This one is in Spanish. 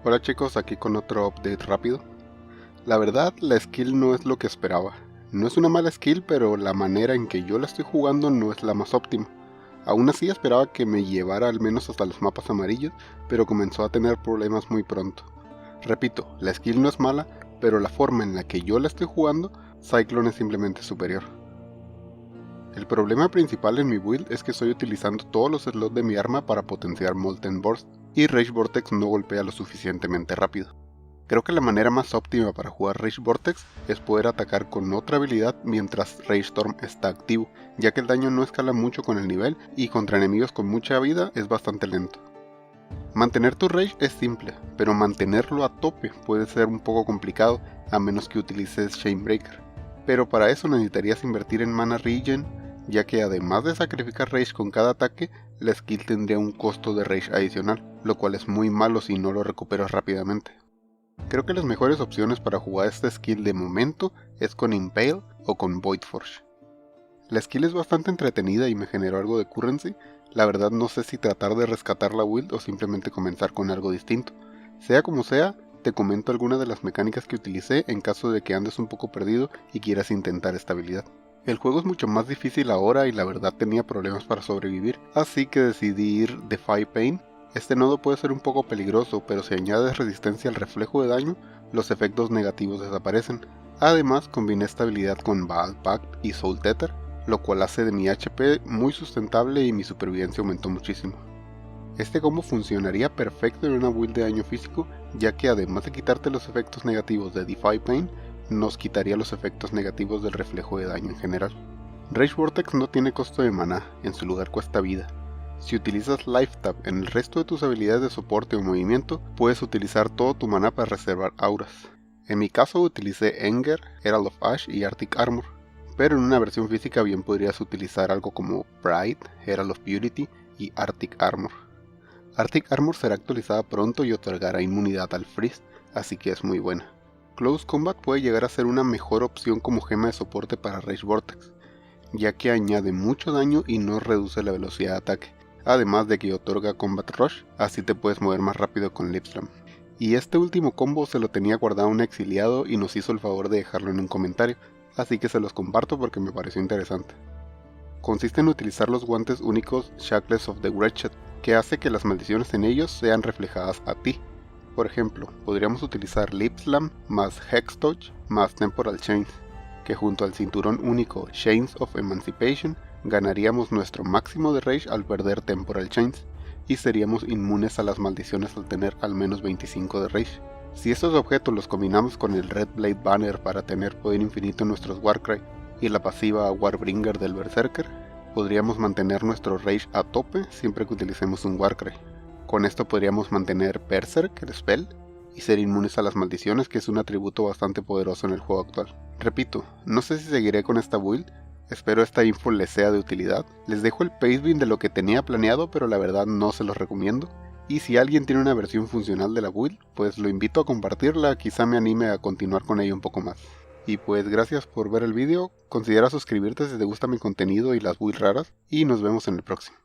Hola chicos, aquí con otro update rápido. La verdad, la skill no es lo que esperaba. No es una mala skill, pero la manera en que yo la estoy jugando no es la más óptima. Aún así esperaba que me llevara al menos hasta los mapas amarillos, pero comenzó a tener problemas muy pronto. Repito, la skill no es mala, pero la forma en la que yo la estoy jugando, Cyclone es simplemente superior. El problema principal en mi build es que estoy utilizando todos los slots de mi arma para potenciar Molten Burst, y Rage Vortex no golpea lo suficientemente rápido. Creo que la manera más óptima para jugar Rage Vortex es poder atacar con otra habilidad mientras Rage Storm está activo, ya que el daño no escala mucho con el nivel y contra enemigos con mucha vida es bastante lento. Mantener tu Rage es simple, pero mantenerlo a tope puede ser un poco complicado a menos que utilices Chainbreaker. Pero para eso necesitarías invertir en Mana Regen, ya que además de sacrificar Rage con cada ataque, la skill tendría un costo de Rage adicional, lo cual es muy malo si no lo recuperas rápidamente. Creo que las mejores opciones para jugar esta skill de momento es con Impale o con Voidforge. La skill es bastante entretenida y me generó algo de currency. La verdad no sé si tratar de rescatar la build o simplemente comenzar con algo distinto. Sea como sea, te comento algunas de las mecánicas que utilicé en caso de que andes un poco perdido y quieras intentar esta habilidad. El juego es mucho más difícil ahora y la verdad tenía problemas para sobrevivir, así que decidí ir Defy Pain. Este nodo puede ser un poco peligroso, pero si añades resistencia al reflejo de daño, los efectos negativos desaparecen. Además, combiné esta habilidad con Baal Pact y Soul Tether, lo cual hace de mi HP muy sustentable y mi supervivencia aumentó muchísimo. Este combo funcionaría perfecto en una build de daño físico, ya que además de quitarte los efectos negativos de Defy Pain, nos quitaría los efectos negativos del reflejo de daño en general. Rage Vortex no tiene costo de maná, en su lugar cuesta vida. Si utilizas Life Tap en el resto de tus habilidades de soporte o movimiento, puedes utilizar todo tu maná para reservar auras. En mi caso utilicé Enger, Herald of Ash y Arctic Armor, pero en una versión física bien podrías utilizar algo como Pride, Herald of Purity y Arctic Armor. Arctic Armor será actualizada pronto y otorgará inmunidad al Freeze, así que es muy buena. Close Combat puede llegar a ser una mejor opción como gema de soporte para Rage Vortex, ya que añade mucho daño y no reduce la velocidad de ataque, además de que otorga Combat Rush, así te puedes mover más rápido con Lip Slam. Y este último combo se lo tenía guardado un exiliado y nos hizo el favor de dejarlo en un comentario, así que se los comparto porque me pareció interesante. Consiste en utilizar los guantes únicos Shackles of the Wretched, que hace que las maldiciones en ellos sean reflejadas a ti. Por ejemplo, podríamos utilizar Lip Slam más Hex Touch más Temporal Chains, que junto al cinturón único Chains of Emancipation ganaríamos nuestro máximo de Rage al perder Temporal Chains, y seríamos inmunes a las maldiciones al tener al menos 25 de Rage. Si estos objetos los combinamos con el Red Blade Banner para tener poder infinito en nuestros Warcry y la pasiva Warbringer del Berserker, podríamos mantener nuestro Rage a tope siempre que utilicemos un Warcry. Con esto podríamos mantener Berserk, el spell, y ser inmunes a las maldiciones, que es un atributo bastante poderoso en el juego actual. Repito, no sé si seguiré con esta build, espero esta info les sea de utilidad. Les dejo el pastebin de lo que tenía planeado, pero la verdad no se los recomiendo. Y si alguien tiene una versión funcional de la build, pues lo invito a compartirla, quizá me anime a continuar con ella un poco más. Y pues gracias por ver el vídeo, considera suscribirte si te gusta mi contenido y las builds raras, y nos vemos en el próximo.